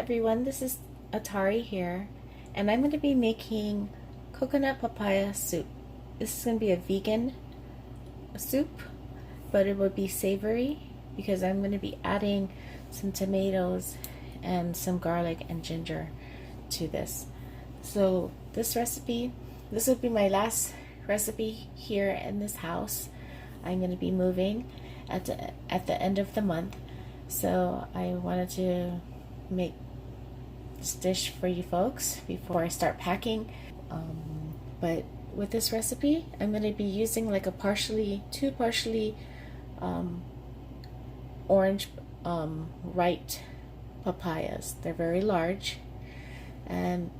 everyone, this is Atari here, and I'm going to be making coconut papaya soup. This is going to be a vegan soup, but it will be savory because I'm going to be adding some tomatoes and some garlic and ginger to this. So this will be my last recipe here in this house. I'm going to be moving at the end of the month, so I wanted to make this dish for you folks before I start packing. But with this recipe, I'm going to be using like two partially orange ripe papayas. They're very large, and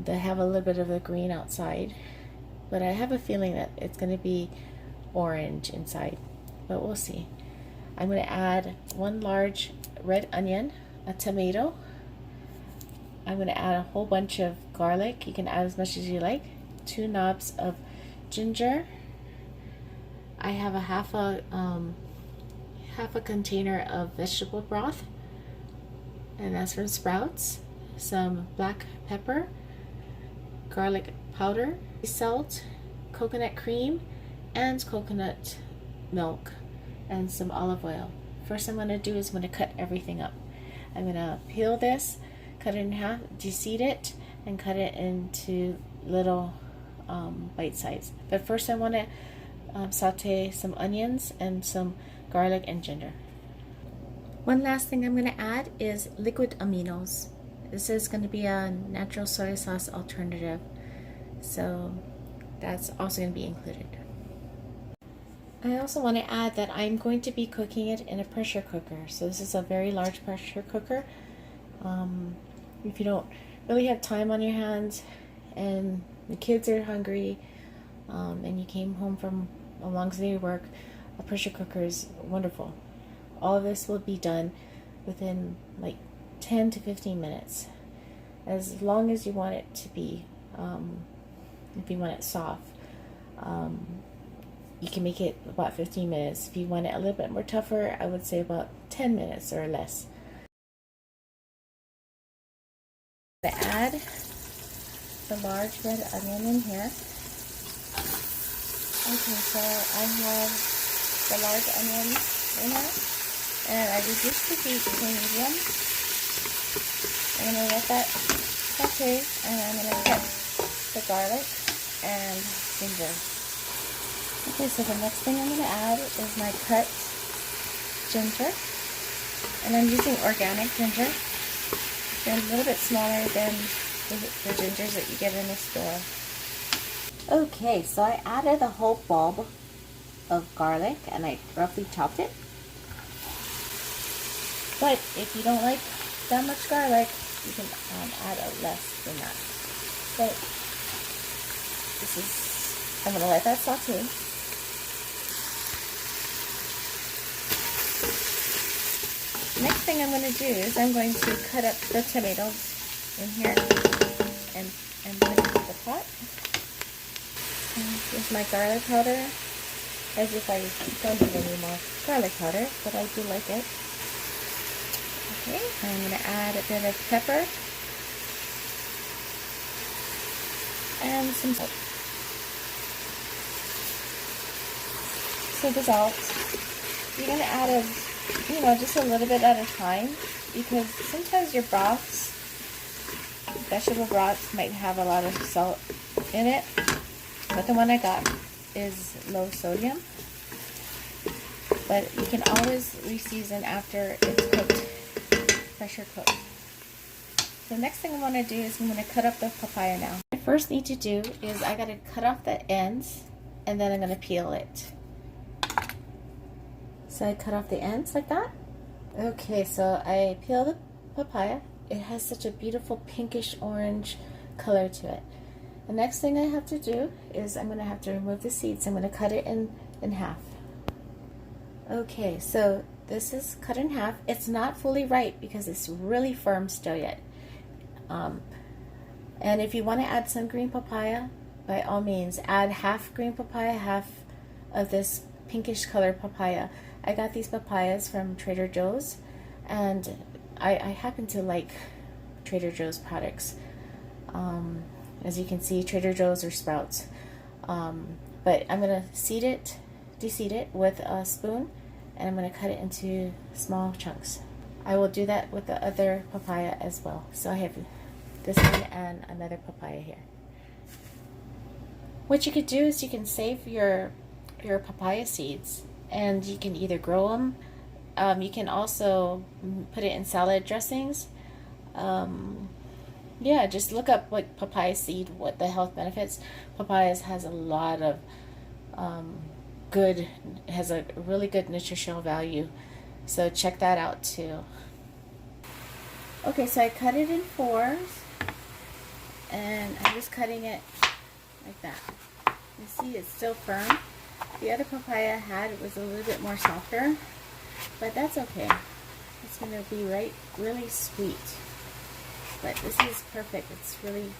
they have a little bit of the green outside, but I have a feeling that it's going to be orange inside, but we'll see. I'm going to add one large red onion, a tomato. I'm going to add a whole bunch of garlic. You can add as much as you like. 2 knobs of ginger. I have a half a container of vegetable broth, and that's from Sprouts. Some black pepper, garlic powder, salt, coconut cream, and coconut milk, and some olive oil. First I'm going to do is I'm going to cut everything up. I'm going to peel this, cut it in half, deseed it, and cut it into little bite size. But first I want to saute some onions and some garlic and ginger. One last thing I'm going to add is liquid aminos. This is going to be a natural soy sauce alternative, so that's also going to be included. I also want to add that I'm going to be cooking it in a pressure cooker. So this is a very large pressure cooker. If you don't really have time on your hands and the kids are hungry, and you came home from a long day of work, a pressure cooker is wonderful. All of this will be done within like 10 to 15 minutes, as long as you want it to be. If you want it soft, you can make it about 15 minutes. If you want it a little bit more tougher, I would say about 10 minutes or less. To add the large red onion in here. Okay, so I have the large onion in here, and I reduced the heat to medium. I'm going to let that saute, and I'm going to cut the garlic and ginger. Okay, so the next thing I'm going to add is my cut ginger, and I'm using organic ginger. They're a little bit smaller than the gingers that you get in the store. Okay, so I added a whole bulb of garlic and I roughly chopped it. But if you don't like that much garlic, you can add a less than that. But I'm going to let that saute. Next thing I'm going to do is I'm going to cut up the tomatoes in here and put it in the pot. And here's my garlic powder, as if I don't need any more garlic powder, but I do like it. Okay, I'm going to add a bit of pepper and some salt. So the salt, you're going to add just a little bit at a time, because sometimes your broths, vegetable broths, might have a lot of salt in it, but the one I got is low sodium. But you can always reseason after it's cooked, pressure cooked. The next thing I want to do is I'm going to cut up the papaya now. What I first need to do is I got to cut off the ends, and then I'm going to peel it. So I cut off the ends like that. Okay, so I peel the papaya. It has such a beautiful pinkish orange color to it. The next thing I have to do is I'm going to have to remove the seeds. I'm going to cut it in half. Okay, so this is cut in half. It's not fully ripe because it's really firm still yet. And if you want to add some green papaya, by all means, add half green papaya, half of this pinkish colored papaya. I got these papayas from Trader Joe's, and I happen to like Trader Joe's products. As you can see, Trader Joe's or Sprouts. But I'm going to deseed it with a spoon, and I'm going to cut it into small chunks. I will do that with the other papaya as well. So I have this one and another papaya here. What you could do is you can save your papaya seeds, and you can either grow them. You can also put it in salad dressings. Yeah, just look up like papaya seed, what the health benefits. Papayas has a lot of has a really good nutritional value. So check that out too. Okay, so I cut it in 4s, and I'm just cutting it like that. You see it's still firm. The other papaya I had was a little bit more softer, but that's okay. It's going to be really sweet. But this is perfect. It's really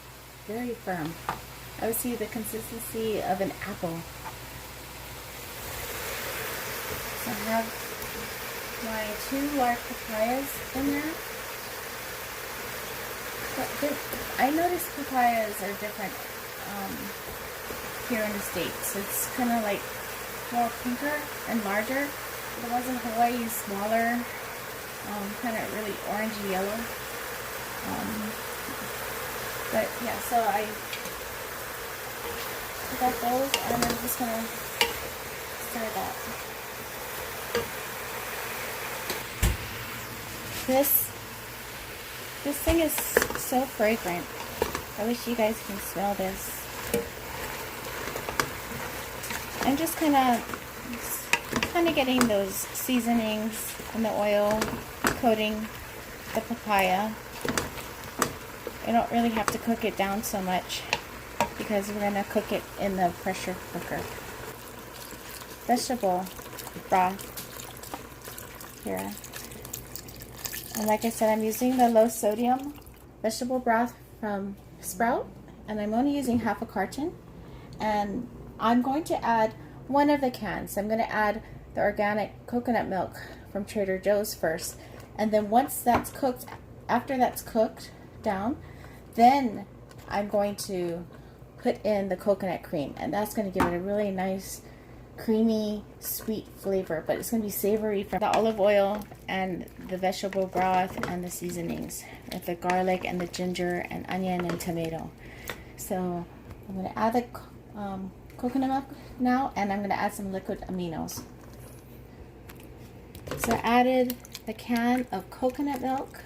very firm. I would see the consistency of an apple. So I have my 2 large papayas in there. But I noticed papayas are different here in the States. It's kind of like more pinker and larger. The ones in Hawaii is smaller, kind of really orangey yellow. But yeah, so I got those, and I'm just gonna stir that. This thing is so fragrant. I wish you guys can smell this. I'm just kind of getting those seasonings and the oil coating the papaya. I don't really have to cook it down so much because we're going to cook it in the pressure cooker. Vegetable broth here. And like I said, I'm using the low sodium vegetable broth from Sprout, and I'm only using half a carton. And I'm going to add one of the cans. I'm going to add the organic coconut milk from Trader Joe's first. And then once that's cooked, after that's cooked down, then I'm going to put in the coconut cream, and that's going to give it a really nice creamy sweet flavor, but it's going to be savory from the olive oil and the vegetable broth and the seasonings with the garlic and the ginger and onion and tomato. So I'm going to add the coconut milk now, and I'm going to add some liquid aminos. So I added the can of coconut milk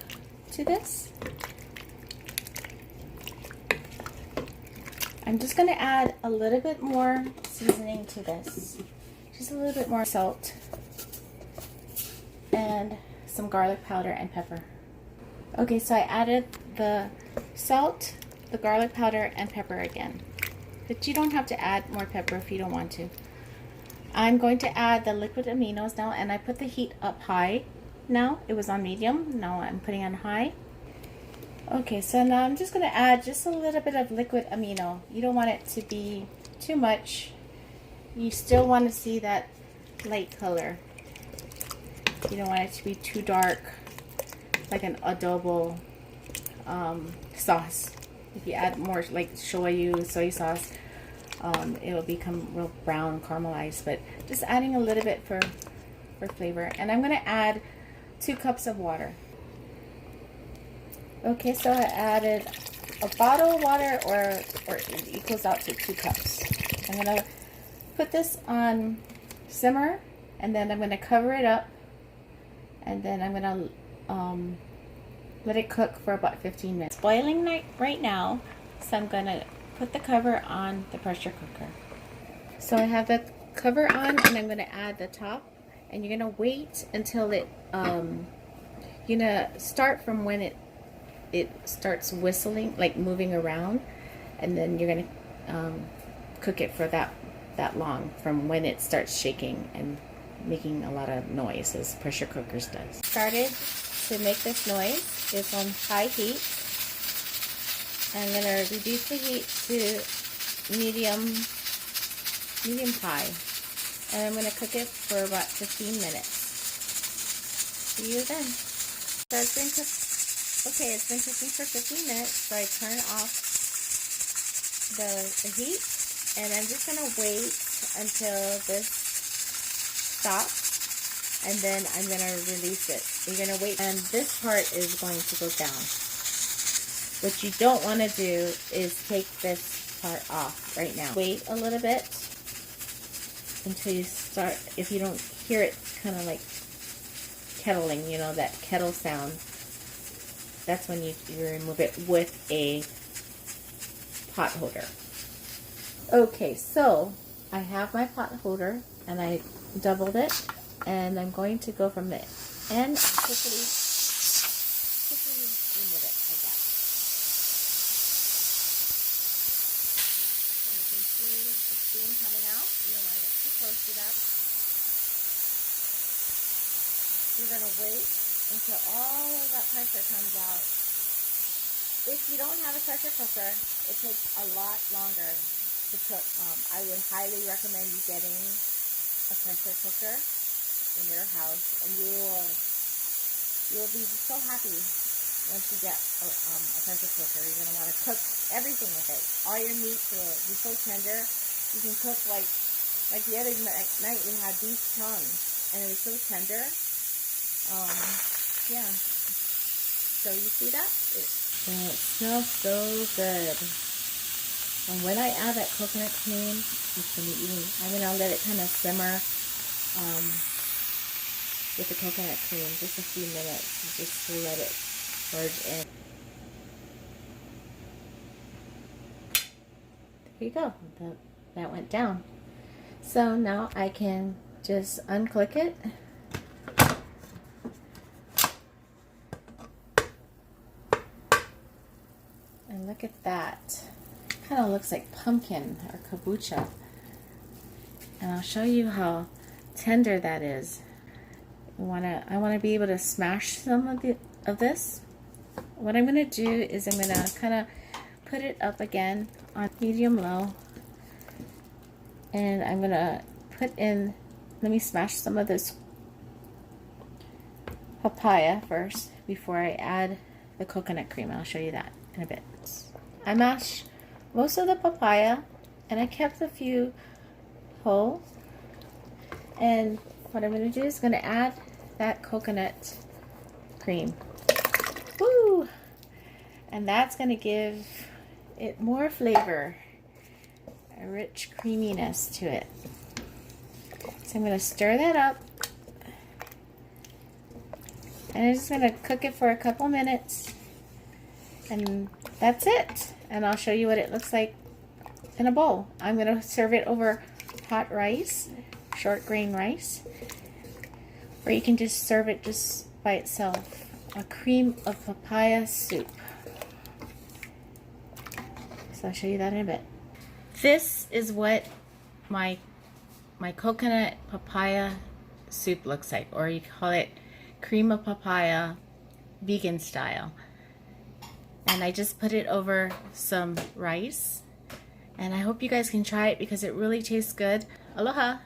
to this. I'm just going to add a little bit more seasoning to this. Just a little bit more salt and some garlic powder and pepper. Okay, so I added the salt, the garlic powder, and pepper again. But you don't have to add more pepper if you don't want to. I'm going to add the liquid aminos now, and I put the heat up high now. It was on medium. Now I'm putting on high. Okay, so now I'm just going to add just a little bit of liquid amino. You don't want it to be too much. You still want to see that light color. You don't want it to be too dark, like an adobo sauce. If you add more like shoyu, soy sauce, it will become real brown, caramelized. But just adding a little bit for flavor. And I'm going to add 2 cups of water. Okay, so I added a bottle of water, or it equals out to 2 cups. I'm going to put this on simmer, and then I'm going to cover it up, and then I'm going to let it cook for about 15 minutes. It's boiling right now, so I'm going to put the cover on the pressure cooker. So I have the cover on, and I'm going to add the top, and you're going to wait until it, you're going to start from when it starts whistling, like moving around, and then you're going to cook it for that long, from when it starts shaking and making a lot of noise, as pressure cookers does. Started to make this noise. It's on high heat. I'm going to reduce the heat to medium high, and I'm going to cook it for about 15 minutes. See you then. So it's been it's been cooking for 15 minutes. So I turn off the heat, and I'm just gonna wait until this stops, and then I'm gonna release it. You're gonna wait, and this part is going to go down. What you don't want to do is take this part off right now. Wait a little bit until you start. If you don't hear it, kind of like kettling, you know, that kettle sound, that's when you remove it with a pot holder. Okay, so I have my pot holder and I doubled it, and I'm going to go from the end and quickly remove it like that. And you can see the steam coming out. You don't want to get too close to that. You're going to wait until all of that pressure comes out. If you don't have a pressure cooker, it takes a lot longer to cook. I would highly recommend you getting a pressure cooker in your house, and you will be so happy once you get a pressure cooker. You're going to want to cook everything with it. All your meats will be so tender. You can cook like the other night we had beef tongue, and it was so tender. Yeah. So you see that? It smells so good. And when I add that coconut cream, I'm gonna let it kind of simmer with the coconut cream just a few minutes, just to let it merge in. There you go. That went down. So now I can just unclick it. And look at that. Kind of looks like pumpkin or kombucha. And I'll show you how tender that is. I want to be able to smash some of this. What I'm going to do is I'm going to kind of put it up again on medium low. And I'm going to put in, let me smash some of this papaya first before I add the coconut cream. I'll show you that in a bit. I mashed most of the papaya, and I kept a few whole. And what I'm going to do is going to add that coconut cream. Woo! And that's going to give it more flavor, a rich creaminess to it. So I'm going to stir that up. And I'm just going to cook it for a couple minutes. And that's it. And I'll show you what it looks like in a bowl. I'm going to serve it over hot rice, short grain rice. Or you can just serve it just by itself. A cream of papaya soup. So I'll show you that in a bit. This is what my coconut papaya soup looks like. Or you call it cream of papaya vegan style. And I just put it over some rice. And I hope you guys can try it because it really tastes good. Aloha!